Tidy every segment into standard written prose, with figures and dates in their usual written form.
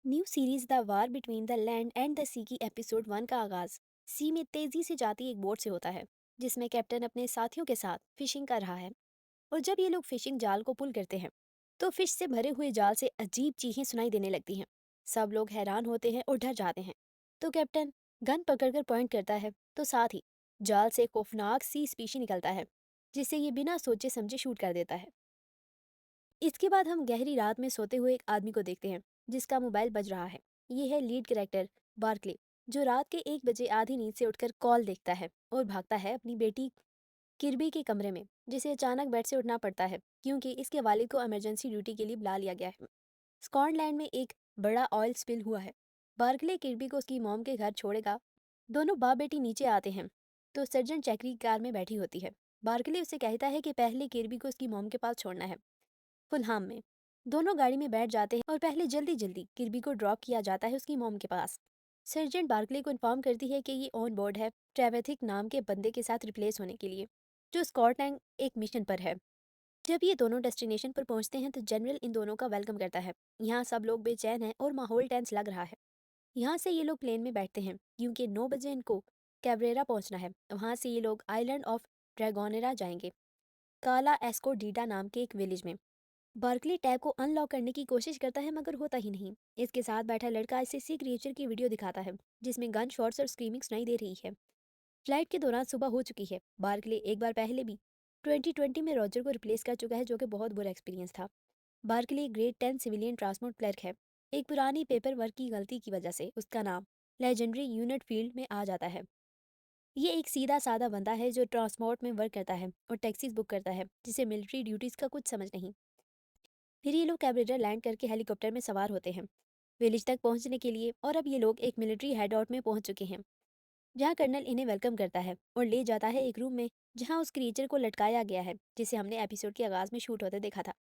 New series the war between the land and the sea की episode 1 का आगाज सी में तेजी से जाती एक बोट से होता है, जिसमें कैप्टन अपने साथियों के साथ फिशिंग कर रहा है। और जब ये लोग फिशिंग जाल को पुल करते हैं तो फिश से भरे हुए जाल से अजीब चीखें सुनाई देने लगती हैं। सब लोग हैरान होते हैं और डर जाते हैं। तो कैप्टन गन पकड़कर पॉइंट करता है, तो साथ ही जाल से खौफनाक सी स्पीशी निकलता है, जिससे ये बिना सोचे समझे शूट कर देता है। इसके बाद हम गहरी रात में सोते हुए एक आदमी को देखते हैं, जिसका मोबाइल बज रहा है। ये है लीड कैरेक्टर बार्कले, जो रात के 1 बजे आधी नींद से उठकर कॉल देखता है और भागता है अपनी बेटी किर्बी के कमरे में, जिसे अचानक बेड से उठना पड़ता है क्योंकि इसके वालिद को इमरजेंसी ड्यूटी के लिए बुला लिया गया है। स्कॉटलैंड में एक बड़ा ऑयल स्पिल हुआ है। बार्कले किर्बी को उसकी मॉम के घर छोड़ेगा। दोनों बाप बेटी नीचे आते हैं तो सर्जन चैकरी कार में बैठी होती है। बार्कले उससे कहता है कि पहले किर्बी को उसकी मॉम के पास छोड़ना है, फुलहाम में। दोनों गाड़ी में बैठ जाते हैं और पहले जल्दी जल्दी किर्बी को ड्रॉप किया जाता है उसकी मॉम के पास। सर्जेंट बार्कले को इन्फॉर्म करती है कि ये ऑन बोर्ड है ट्रेवेथिक नाम के बंदे के साथ रिप्लेस होने के लिए, जो स्कॉटलैंड एक मिशन पर है। जब ये दोनों डेस्टिनेशन पर पहुंचते हैं तो जनरल इन दोनों का वेलकम करता है। यहाँ सब लोग बेचैन हैं और माहौल टेंस लग रहा है। यहाँ से ये लोग प्लेन में बैठते हैं क्योंकि 9 बजे इनको कैब्रेरा पहुंचना है। वहाँ से ये लोग आइलैंड ऑफ ड्रैगोनेरा जाएंगे, काला एस्को डीडा नाम के एक विलेज में। बार्कले टैब को अनलॉक करने की कोशिश करता है मगर होता ही नहीं। इसके साथ बैठा लड़का इसे सी क्रिएचर की वीडियो दिखाता है, जिसमें गन शॉट्स और स्क्रीमिंग सुनाई दे रही है। फ्लाइट के दौरान सुबह हो चुकी है। बार्कले एक बार पहले भी 2020 में रॉजर को रिप्लेस कर चुका है, जो कि बहुत बुरा एक्सपीरियंस था। Barkley grade 10 civilian transport clerk है। एक पुरानी पेपर वर्क की गलती की वजह से उसका नाम लेजेंडरी यूनिट फील्ड में आ जाता है। ये एक सीधा साधा बंदा है जो ट्रांसपोर्ट में वर्क करता है और टैक्सीज बुक करता है, जिसे मिलिट्री ड्यूटीज का कुछ समझ नहीं। फिर ये लोग कैब्रेरा लैंड करके हेलीकॉप्टर में सवार होते हैं विलेज तक पहुंचने के लिए। और अब ये लोग एक मिलिट्री हाइडआउट में पहुंच चुके हैं, जहां कर्नल इन्हें वेलकम करता है और ले जाता है एक रूम में, जहां उस क्रिएचर को लटकाया गया है जिसे हमने एपिसोड के आगाज में शूट होते देखा था।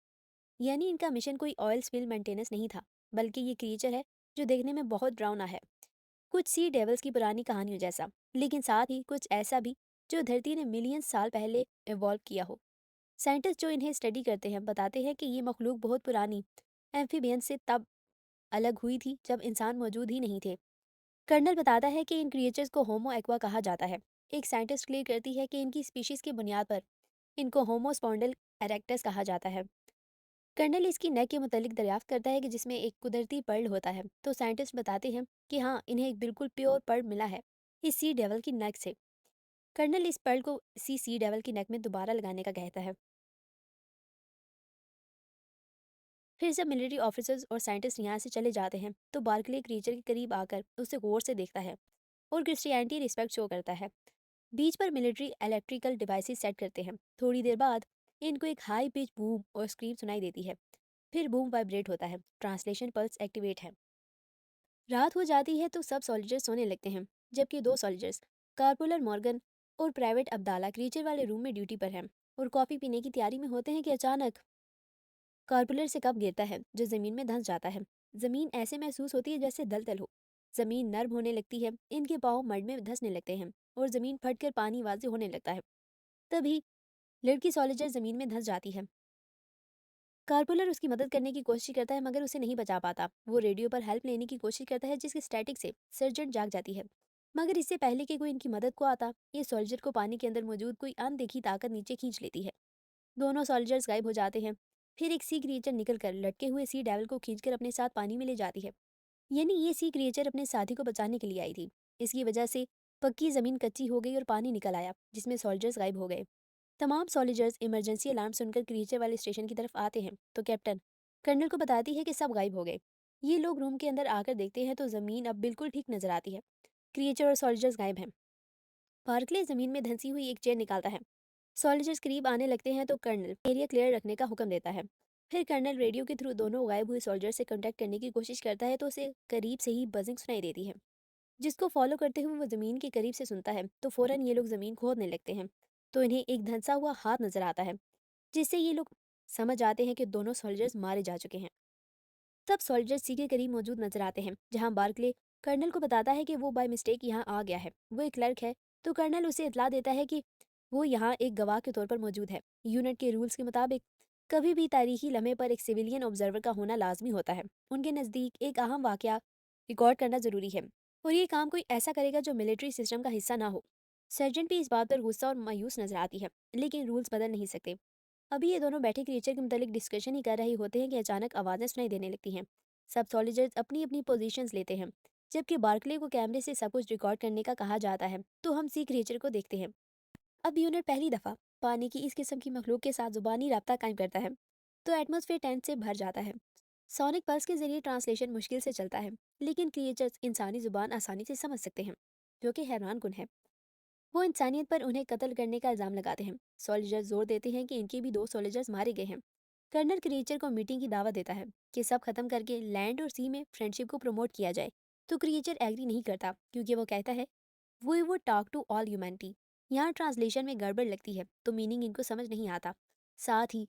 यानी इनका मिशन कोई ऑयल स्पिल मेंटेनेंस नहीं था, बल्कि ये क्रिएचर है जो देखने में बहुत डरावना है, कुछ सी डेवल्स की पुरानी कहानियों जैसा, लेकिन साथ ही कुछ ऐसा भी जो धरती ने मिलियन साल पहले इवॉल्व किया हो। साइंटिस्ट जो इन्हें स्टडी करते हैं बताते हैं कि ये मखलूक बहुत पुरानी एम्फीबियन से तब अलग हुई थी जब इंसान मौजूद ही नहीं थे। कर्नल बताता है कि इन क्रिएचर्स को होमो एक्वा कहा जाता है। एक साइंटिस्ट क्लियर करती है कि इनकी स्पीशीज की बुनियाद पर इनको होमो स्पॉन्डल एरेक्टस कहा जाता है। कर्नल इसकी नेक के मुतालिक दरियाफ्त करता है कि जिसमें एक कुदरती पर्ल होता है, तो साइंटिस्ट बताते हैं कि हाँ, इन्हें एक बिल्कुल प्योर पर्ल मिला है इस सी डेवल की नेक से। कर्नल इस पर्ल को सी डेवल की नेक में दोबारा लगाने का कहता है। फिर जब मिलिट्री ऑफिसर्स और साइंटिस्ट यहाँ से चले जाते हैं तो बार्कले क्रीचर के करीब आकर उसे गौर से देखता है और क्रिश्चियनिटी रिस्पेक्ट शो करता है। बीच पर मिलिट्री इलेक्ट्रिकल डिवाइसेस सेट करते हैं। थोड़ी देर बाद इनको एक हाई पिच बूम और स्क्रीम सुनाई देती है। फिर बूम वाइब्रेट होता है, ट्रांसलेशन पल्स एक्टिवेट है। रात हो जाती है तो सब सोल्जर्स सोने लगते हैं, जबकि दो सोल्जर्स, कारपुलर मॉर्गन और प्राइवेट अब्दाला, क्रीचर वाले रूम में ड्यूटी पर हैं और कॉफी पीने की तैयारी में होते हैं कि अचानक कारपुलर से कप गिरता है जो जमीन में धंस जाता है। जमीन ऐसे महसूस होती है जैसे दलदल हो। जमीन नर्म होने लगती है, इनके पाँव मड में धंसने लगते हैं और जमीन फटकर पानी वाजे होने लगता है। तभी लड़की सॉलिजर जमीन में धंस जाती है। कारपुलर उसकी मदद करने की कोशिश करता है मगर उसे नहीं बचा पाता। वो रेडियो पर हेल्प लेने की कोशिश करता है, जिसके स्टैटिक से सर्जेंट जाग जाती है। मगर इससे पहले कि कोई इनकी मदद को आता, ये सोल्जर को पानी के अंदर मौजूद कोई अनदेखी ताकत नीचे खींच लेती है। दोनों सोल्जर्स गायब हो जाते हैं। फिर एक सी क्रिएचर निकलकर लटके हुए सी डेविल को खींचकर अपने साथ पानी में ले जाती है। यानी ये सी क्रिएचर अपने साथी को बचाने के लिए आई थी। इसकी वजह से पक्की जमीन कच्ची हो गई और पानी निकल आया, जिसमें सोल्जर्स गायब हो गए। तमाम सोल्जर्स इमरजेंसी अलार्म सुनकर क्रिएचर वाले स्टेशन की तरफ आते हैं तो कैप्टन कर्नल को बताती है कि सब गायब हो गए। ये लोग रूम के अंदर आकर देखते हैं तो जमीन अब बिल्कुल ठीक नजर आती है। क्रिएचर और सोल्जर्स गायब हैं। बार्कले जमीन में धंसी हुई एक चेयर निकालता है। सोल्जर्स करीब आने लगते हैं तो कर्नल एरिया क्लियर रखने का हुक्म देता है। फिर कर्नल रेडियो के थ्रू दोनों गायब हुए सोल्जर से कांटेक्ट करने की कोशिश करता है तो उसे करीब से ही बजिंग सुनाई देती है, जिसको फॉलो करते हुए वो जमीन के करीब से सुनता है तो फौरन ये लोग जमीन खोदने लगते हैं। तो इन्हें एक धंसा हुआ हाथ नजर आता है, जिससे ये लोग समझ आते हैं कि दोनों सोल्जर्स मारे जा चुके हैं। तब सोल्जर्स सी के करीब मौजूद नजर आते हैं, जहां बार्कले कर्नल को बताता है कि वो बाय मिस्टेक यहाँ आ गया है। वो एक क्लर्क है, तो कर्नल उसे इतला देता है कि वो यहाँ एक गवाह के तौर पर मौजूद है। यूनिट के रूल्स के मुताबिक कभी भी तारीखी लम्हे पर एक सिविलियन ऑब्जर्वर का होना लाजमी होता है। उनके नज़दीक एक अहम वाकया रिकॉर्ड करना ज़रूरी है, और ये काम कोई ऐसा करेगा जो मिलिट्री सिस्टम का हिस्सा ना हो। सर्जेंट भी इस बात पर गुस्सा और मायूस नजर आती है, लेकिन रूल्स बदल नहीं सकते। अभी ये दोनों बैठे क्रिएचर के मुतालिक डिस्कशन ही कर रहे होते हैं कि अचानक आवाज़ें सुनाई देने लगती हैं। सब सॉल्जर्स अपनी अपनी पोजीशंस लेते हैं, जबकि बार्कले को कैमरे से सब कुछ रिकॉर्ड करने का कहा जाता है। तो हम सी क्रिएचर को देखते हैं। अब यूनिट पहली दफ़ा पानी की इस किस्म की मखलूक के साथ ज़ुबानी रब्ता कायम करता है, तो एटमॉस्फेयर टेंस से भर जाता है। सोनिक पल्स के जरिए ट्रांसलेशन मुश्किल से चलता है, लेकिन क्रिएचर्स इंसानी ज़ुबान आसानी से समझ सकते हैं, जो कि हैरान कुन है। वो इंसानियत पर उन्हें कत्ल करने का इल्ज़ाम लगाते हैं। सोल्जर्स जोर देते हैं कि इनके भी दो सोल्जर्स मारे गए हैं। कर्नल क्रिएचर को मीटिंग की दावत देता है कि सब खत्म करके लैंड और सी में फ्रेंडशिप को प्रमोट किया जाए, तो क्रिएचर एग्री नहीं करता, क्योंकि वो कहता है we would talk to all humanity. यहाँ ट्रांसलेशन में गड़बड़ लगती है, तो मीनिंग इनको समझ नहीं आता। साथ ही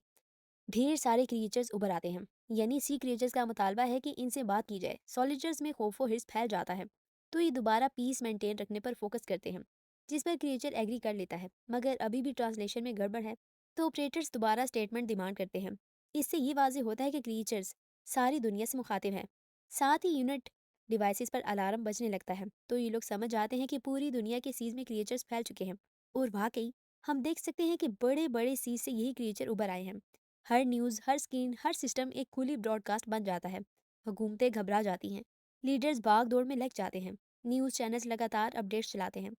ढेर सारे क्रिएचर्स उभर आते हैं, यानी सी क्रिएचर्स का मुतालबा है कि इनसे बात की जाए। सॉलिजर्स में खौफ व हिर्स फैल जाता है, तो ये दोबारा पीस मेंटेन रखने पर फोकस करते हैं, जिस पर क्रिएचर एग्री कर लेता है। मगर अभी भी ट्रांसलेशन में गड़बड़ है, तो ऑपरेटर्स दोबारा स्टेटमेंट डिमांड करते हैं। इससे ये वाजे होता है कि क्रिएचर्स सारी दुनिया से मुखातिब हैं। साथ ही यूनिट डिवाइसेस पर अलार्म बजने लगता है, तो ये लोग समझ जाते हैं कि पूरी दुनिया के सीज में क्रिएचर्स फैल चुके हैं। और वाकई हम देख सकते हैं कि बड़े बड़े सीज से यही क्रिएचर उभर आए हैं। हर न्यूज़, हर स्क्रीन, हर सिस्टम एक खुली ब्रॉडकास्ट बन जाता है। हुकूमतें घबरा जाती हैं, लीडर्स भाग दौड़ में लग जाते हैं, न्यूज़ चैनल्स लगातार अपडेट्स चलाते हैं।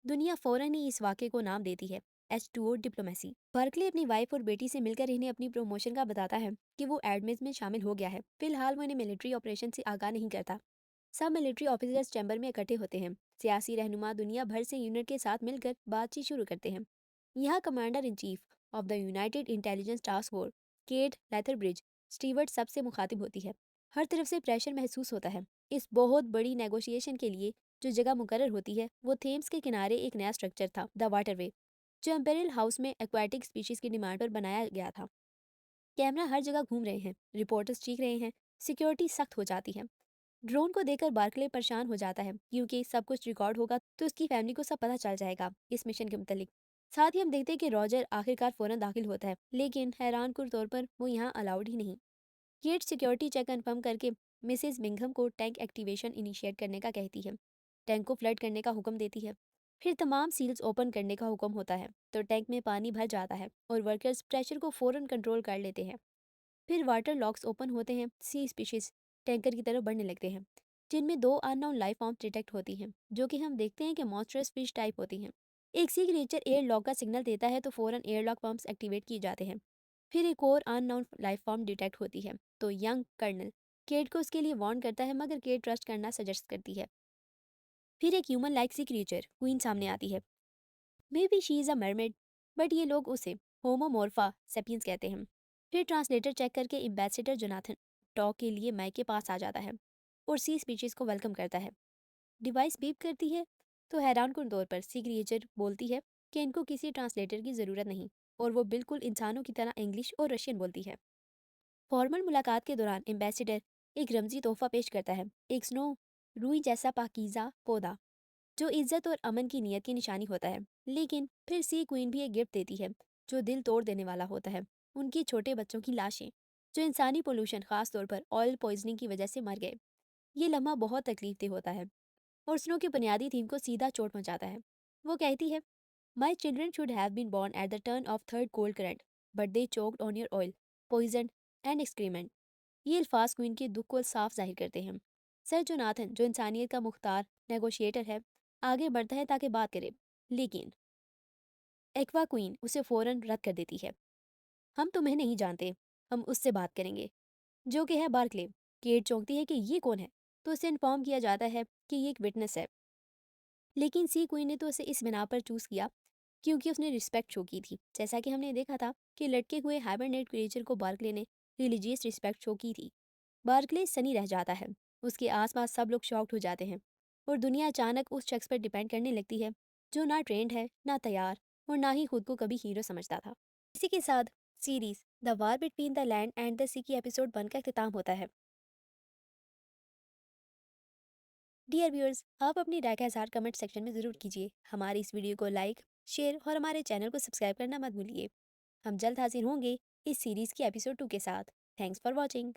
दुनिया फौरन ही इस वाक़े को नाम देती है, H2O डिप्लोमेसी। बर्कले अपनी वाइफ और बेटी से मिलकर इन्हें अपनी प्रमोशन का बताता है कि वो एडमिस में शामिल हो गया है। फिलहाल वो इन्हें मिलिट्री ऑपरेशन से आगाह नहीं करता। सब मिलिट्री ऑफिसर्स चैम्बर में इकट्ठे होते हैं। सियासी रहनुमा दुनिया भर से यूनिट के साथ मिलकर बातचीत शुरू करते हैं। यहाँ commander in chief of the United Intelligence Task Force Kate Lethbridge Stewart सबसे मुखातिब होती है। हर तरफ से प्रेशर महसूस होता है। इस बहुत बड़ी नेगोशिएशन के लिए जो जगह मुकर्रर होती है, वो थेम्स के किनारे एक नया स्ट्रक्चर था, द वाटरवे, जो एम्पेरियल हाउस में एक्वाटिक स्पीशीज की डिमांड पर बनाया गया था। कैमरा हर जगह घूम रहे हैं, रिपोर्टर्स चीख रहे हैं, सिक्योरिटी सख्त हो जाती है। ड्रोन को देखकर बार्कले परेशान हो जाता है, क्योंकि सब कुछ रिकॉर्ड होगा तो उसकी फैमिली को सब पता चल जाएगा इस मिशन के मुतालिक। साथ ही हम देखते हैं कि रॉजर आखिरकार फौरन दाखिल होता है, लेकिन हैरान कुन तौर पर वो यहाँ अलाउड ही नहीं। गेट सिक्योरिटी चेक कंफर्म करके मिसेस मिंघम को टैंक एक्टिवेशन इनिशिएट करने का कहती है। टैंक को फ्लड करने का हुक्म देती है। फिर तमाम सील्स ओपन करने का हुक्म होता है, तो टैंक में पानी भर जाता है और वर्कर्स प्रेशर को फौरन कंट्रोल कर लेते हैं। फिर वाटर लॉक्स ओपन होते हैं। सी स्पीशीज टैंकर की तरफ बढ़ने लगते हैं, जिनमें दो अननोन लाइफ फॉर्म डिटेक्ट होती हैं, जो कि हम देखते हैं कि मॉन्स्टरस फिश टाइप होती हैं। एक सी क्रिएचर एयर लॉक का सिग्नल देता है, तो फौरन एयर लॉक पंप्स एक्टिवेट किए जाते हैं। फिर एक और अननोन लाइफ फॉर्म डिटेक्ट होती है, तो यंग कर्नल केट को उसके लिए वार्न करता है, मगर केट ट्रस्ट करना सजेस्ट करती है। फिर एक ह्यूमन लाइक सी क्रिएचर क्वीन सामने आती है। May be she is a mermaid, but ये लोग उसे होमोमोर्फा सेपियंस कहते हैं। फिर ट्रांसलेटर चेक करके एम्बेसडर जोनाथन टॉक के लिए माइक के पास आ जाता है और सी स्पीशीज को वेलकम करता है। डिवाइस बीप करती है, तो हैरान कुन तौर पर सी क्रिएचर बोलती है कि इनको किसी ट्रांसलेटर की ज़रूरत नहीं, और वो बिल्कुल इंसानों की तरह इंग्लिश और रशियन बोलती है। फॉर्मल मुलाकात के दौरान एम्बेसडर एक रमजी तोहफा पेश करता है, एक स्नो रूई जैसा पाकीज़ा पौधा, जो इज्जत और अमन की नीयत की निशानी होता है। लेकिन फिर सी क्वीन भी एक गिफ्ट देती है, जो दिल तोड़ देने वाला होता है। उनकी छोटे बच्चों की लाशें, जो इंसानी पोल्यूशन खास तौर पर ऑयल पॉइजनिंग की वजह से मर गए। ये लम्हा बहुत तकलीफ होता है, और स्नो की बुनियादी थीम को सीधा चोट पहुंचाता है। वो कहती है, my children should have been born at the turn of third cold current, but they choked on your oil poison and excrement. ये अल्फाज क्वीन के दुख को साफ जाहिर करते हैं। सर जोनाथन, जो इंसानियत का मुख्तार नेगोशिएटर है, आगे बढ़ता है ताकि बात करे, लेकिन एक्वा क्वीन उसे फौरन रद्द कर देती है। हम तुम्हें नहीं जानते, हम उससे बात करेंगे, जो कि है बार्कले। केट चौंकती है कि ये कौन है, तो उसे इन्फॉर्म किया जाता है कि ये एक विटनेस है। लेकिन सी क्वीन ने तो उसे इस बिना पर चूज किया क्योंकि उसने रिस्पेक्ट शो की थी। जैसा कि हमने देखा था कि लटके हुए हाइबरनेट क्रिएचर को बार्कले ने रिलीजियस रिस्पेक्ट शो की थी। बार्कले सनी रह जाता है, उसके आसपास सब लोग शॉक्ड हो जाते हैं, और दुनिया अचानक उस शख्स पर डिपेंड करने लगती है, जो ना ट्रेंड है, ना तैयार, और ना ही खुद को कभी हीरो समझता था। इसी के साथ series the war between the land and the sea की एपिसोड 1 का अख्ताम होता है। डियर व्यूअर्स, आप अपनी राय का इज़हार कमेंट सेक्शन में ज़रूर कीजिए। हमारी इस वीडियो को लाइक, शेयर और हमारे चैनल को सब्सक्राइब करना मत भूलिए। हम जल्द हाजिर होंगे इस सीरीज की एपिसोड 2 के साथ। Thanks for watching.